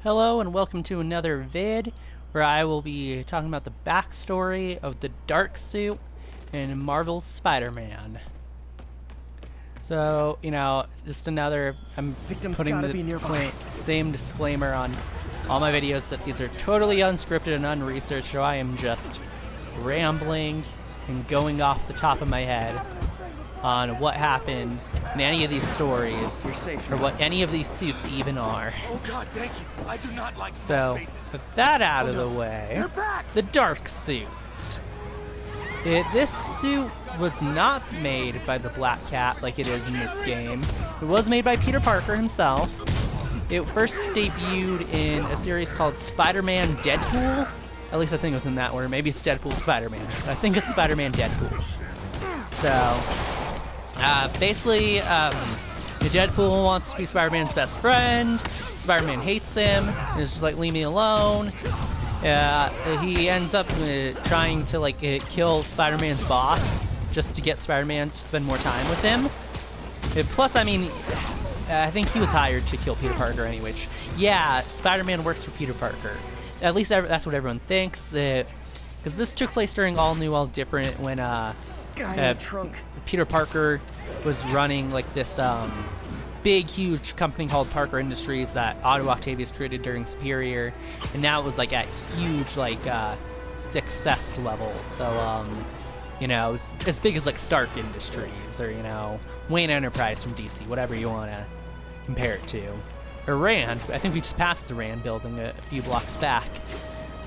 Hello and welcome to another vid where I will be talking about the backstory of the Dark Suit in Marvel's Spider-Man. So, just another, I'm Victims putting gotta the be nearby. same disclaimer on all my videos that these are totally unscripted and unresearched, so I am just rambling and going off the top of my head on what happened in any of these stories, You're safe or now. what any of these suits even are. Oh God, thank you. I do not like So, small spaces. with that out of no. the way, They're back! the Dark Suit. This suit was not made by the Black Cat like it is in this game. It was made by Peter Parker himself. It first debuted in a series called Spider-Man Deadpool. At least I think it was in that order. Maybe it's Deadpool Spider-Man. I think it's Spider-Man Deadpool. So, basically, Deadpool wants to be Spider-Man's best friend. Spider-Man hates him and is just like, leave me alone. He ends up trying to kill Spider-Man's boss just to get Spider-Man to spend more time with him. Plus, I mean, I think he was hired to kill Peter Parker anyway. Yeah, Spider-Man works for Peter Parker. At least that's what everyone thinks. Because this took place during All New, All Different when Guy in the trunk. Peter Parker was running like this big, huge company called Parker Industries that Otto Octavius created during Superior, and now it was like at huge success level. So it was as big as like Stark Industries or Wayne Enterprise from DC, whatever you want to compare it to, or Rand. I think we just passed the Rand building a few blocks back.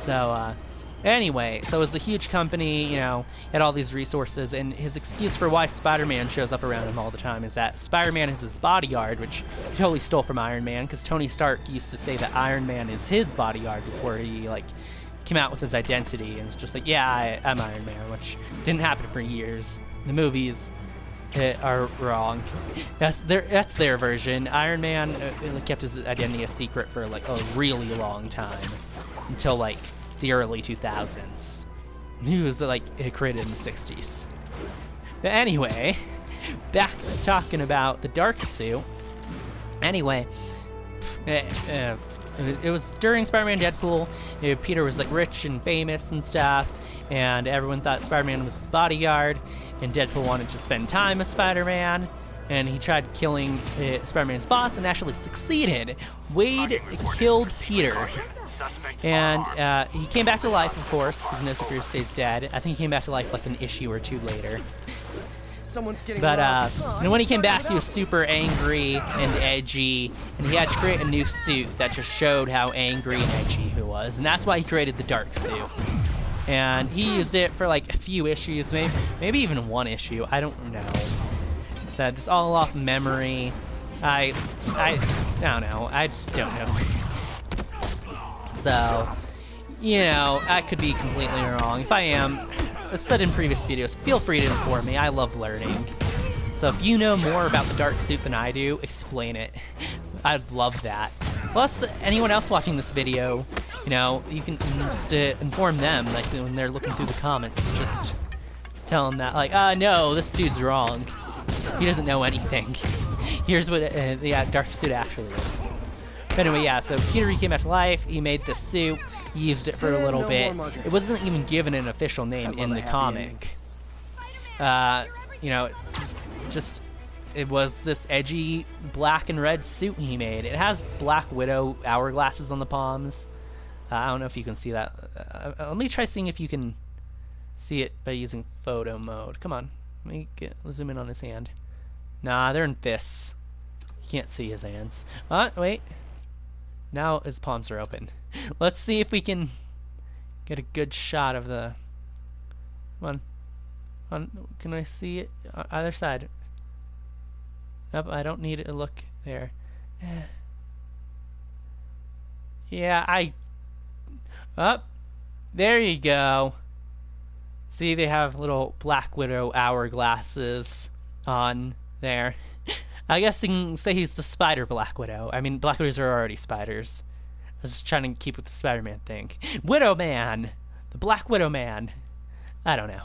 So anyway, so it was a huge company, had all these resources, and his excuse for why Spider-Man shows up around him all the time is that Spider-Man is his bodyguard, which he totally stole from Iron Man, because Tony Stark used to say that Iron Man is his bodyguard before he, came out with his identity, and it's just like, yeah, I'm Iron Man, which didn't happen for years. The movies are wrong. That's their version. Iron Man kept his identity a secret for, a really long time, until, the early 2000s. He was created in the 60s. But anyway, back to talking about the Dark Suit. Anyway, it was during Spider-Man Deadpool. Peter was rich and famous and stuff, and everyone thought Spider-Man was his bodyguard, and Deadpool wanted to spend time with Spider-Man, and he tried killing Spider-Man's boss and actually succeeded. Wade killed Peter. And he came back to life, of course, because no Superior stays dead. I think he came back to life an issue or two later. Someone's getting But robbed. when he came back, he was super angry and edgy, and he had to create a new suit that just showed how angry and edgy he was, and that's why he created the Dark Suit. And he used it for a few issues, maybe even one issue. I don't know. So this all off memory. I don't know. I just don't know. So, I could be completely wrong. If I am, as said in previous videos, feel free to inform me. I love learning. So if you know more about the Dark Suit than I do, explain it. I'd love that. Plus, anyone else watching this video, you can just inform them, when they're looking through the comments, just tell them that, no, this dude's wrong. He doesn't know anything. Here's what the Dark Suit actually is. But anyway, yeah, so Peter came back to life, he made the suit, he used it for a little bit. It wasn't even given an official name in the comic. It was this edgy black and red suit he made. It has Black Widow hourglasses on the palms. I don't know if you can see that. Let me try seeing if you can see it by using photo mode. Come on, let me zoom in on his hand. Nah, they're in fists. You can't see his hands. Wait. Now his palms are open. Let's see if we can get a good shot of the... Come on. Can I see it? Either side. Nope, I don't need it to look there. Yeah, there you go. See, they have little Black Widow hourglasses on there. I guess you can say he's the Spider Black Widow. I mean, Black Widows are already spiders. I was just trying to keep with the Spider-Man thing. Widow Man! The Black Widow Man! I don't know.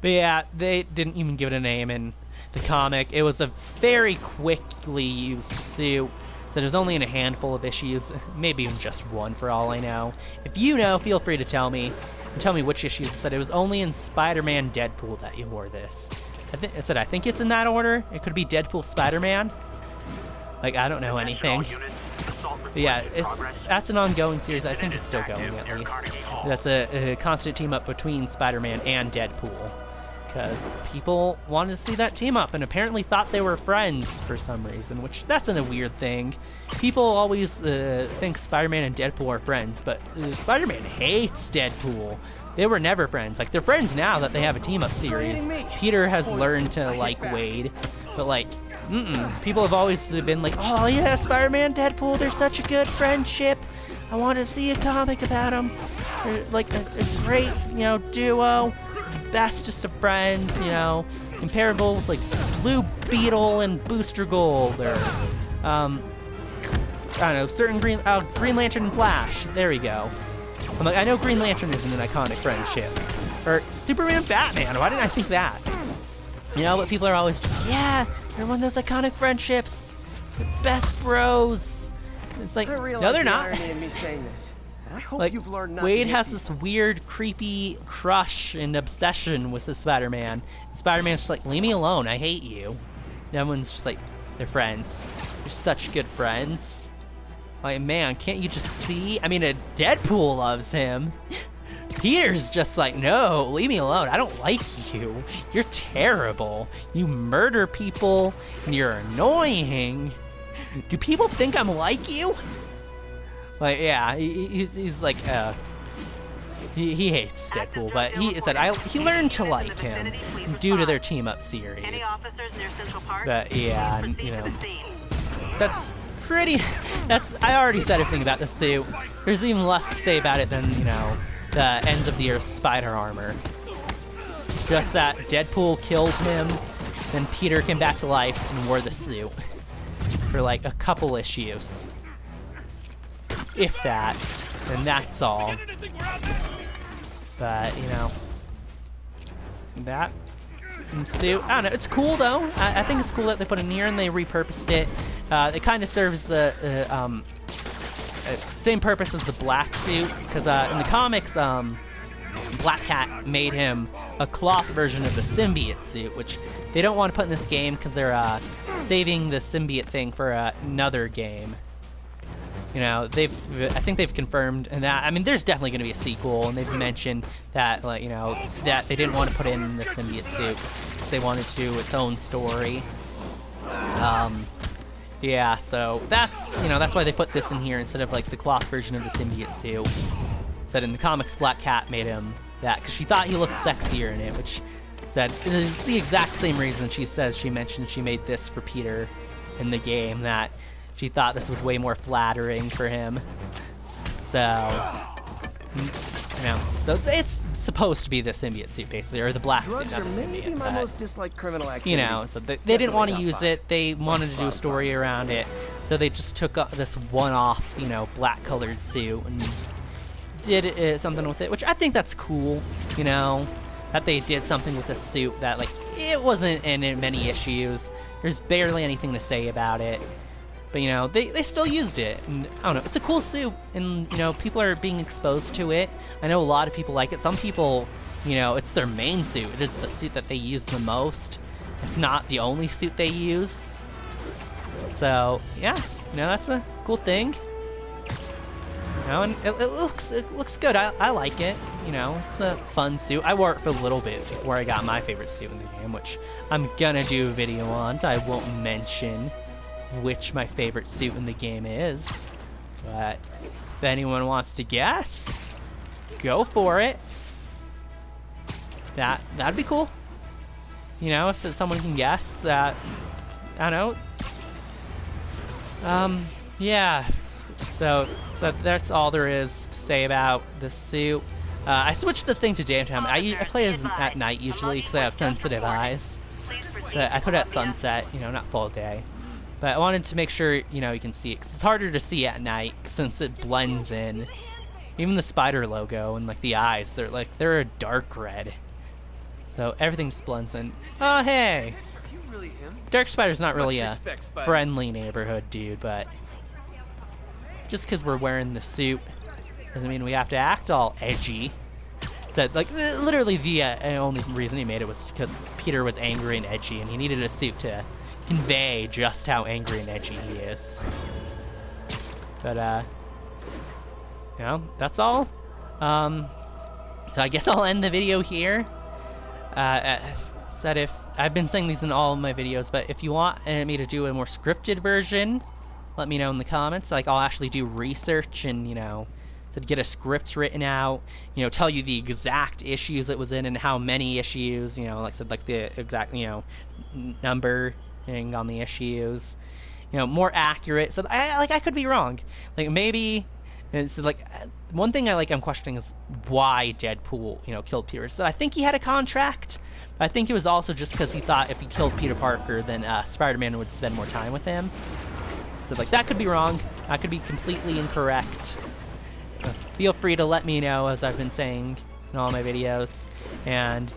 But yeah, they didn't even give it a name in the comic. It was a very quickly used suit So there's only in a handful of issues, maybe even just one for all I know. If you know, feel free to tell me. And tell me which issues. It said it was only in Spider-Man Deadpool that you wore this. I think it's in that order. It could be Deadpool Spider-Man. Like, I don't know anything. But yeah, that's an ongoing series. I think it's still going, at least. That's a constant team up between Spider-Man and Deadpool. Because people wanted to see that team up and apparently thought they were friends for some reason, which that's a weird thing. People always think Spider-Man and Deadpool are friends, but Spider-Man hates Deadpool. They were never friends. Like, they're friends now that they have a team-up series. Peter has learned to like Wade, but like, people have always been like, oh yeah, Spider-Man, Deadpool, they're such a good friendship. I want to see a comic about them. They're like a great, duo. Bestest of friends, comparable with like Blue Beetle and Booster Gold, or I don't know, certain Green Lantern and Flash. There we go. I'm like, I know Green Lantern isn't an iconic friendship, or Superman and Batman. Why didn't I think that? But people are always just, yeah, they're one of those iconic friendships, the best bros. It's like, no, they're not. I hope Like, you've learned not Wade to hit has this weird, creepy crush and obsession with the Spider-Man. Spider-Man's just like, leave me alone, I hate you. And everyone's just like, they're friends. They're such good friends. Like, man, can't you just see? I mean, Deadpool loves him. Peter's just like, no, leave me alone. I don't like you. You're terrible. You murder people, and you're annoying. Do people think I'm like you? Like, yeah, he's like, he hates Deadpool, but he said he learned to like him due to their team-up series. But yeah, I already said everything about the suit. There's even less to say about it than, the ends of the Earth spider armor. Just that Deadpool killed him, then Peter came back to life and wore the suit for like a couple issues. If that, and that's all. But, that suit, I don't know, it's cool though. I think it's cool that they put it in here and they repurposed it. It kind of serves the same purpose as the black suit, because in the comics, Black Cat made him a cloth version of the symbiote suit, which they don't want to put in this game because they're saving the symbiote thing for another game. I think they've confirmed, and that, I mean, there's definitely going to be a sequel, and they've mentioned that, like, that they didn't want to put in the symbiote suit. They wanted to do its own story. Yeah, so that's why they put this in here instead of, like, the cloth version of the symbiote suit. Said in the comics, Black Cat made him that, because she thought he looked sexier in it, which said, it's the exact same reason she mentioned she made this for Peter in the game, that she thought this was way more flattering for him. So, so it's supposed to be the symbiote suit, basically, or the black suit, not the symbiote. My most disliked criminal activity. So they didn't want to use it. They wanted to do a story around it, so they just took this one-off, black-colored suit and did something with it, which I think that's cool. That they did something with a suit that, like, it wasn't in many issues. There's barely anything to say about it. But, they still used it, and I don't know, it's a cool suit, and, people are being exposed to it. I know a lot of people like it. Some people, it's their main suit. It is the suit that they use the most, if not the only suit they use. So, yeah, that's a cool thing. And it looks good. I like it. It's a fun suit. I wore it for a little bit before I got my favorite suit in the game, which I'm gonna do a video on, so I won't mention which my favorite suit in the game is, but if anyone wants to guess, go for it. That'd be cool. If someone can guess that, I don't know. Yeah. So that's all there is to say about the suit. I switched the thing to daytime. I play as at night usually because I have sensitive eyes. But I put it at sunset, not full day. But I wanted to make sure, you can see it, because it's harder to see at night since it blends in. Even the spider logo and, like, the eyes, they're a dark red. So everything blends in. Oh, hey! Dark Spider's not really a friendly neighborhood dude, but just because we're wearing the suit doesn't mean we have to act all edgy. So, like, literally the only reason he made it was because Peter was angry and edgy, and he needed a suit to convey just how angry and edgy he is. But, you know, that's all. So I guess I'll end the video here. Said if I've been saying these in all of my videos, but if you want me to do a more scripted version, let me know in the comments. Like, I'll actually do research and, you know, to get a script written out, you know, tell you the exact issues it was in and how many issues, you know, like I said, like the exact, you know, numbering on the issues, you know, more accurate. So I could be wrong. Like, maybe it's like one thing I'm questioning is why Deadpool, you know, killed Peter. So I think he had a contract. But I think it was also just because he thought if he killed Peter Parker, then Spider-Man would spend more time with him. So like that could be wrong. I could be completely incorrect. Feel free to let me know, as I've been saying in all my videos. And,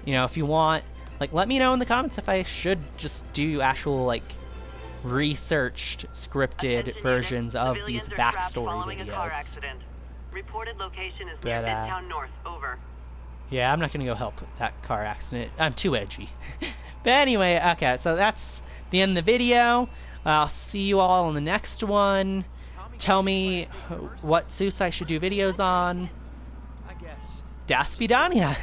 you know, if you want, like, let me know in the comments if I should just do actual, like, researched, scripted versions of these backstory videos. Reported location is near Midtown North. Over. Yeah, I'm not gonna go help that car accident. I'm too edgy. But anyway, okay, so that's the end of the video. I'll see you all in the next one. Tell me what suits I should do videos on. I guess. Das Vidania.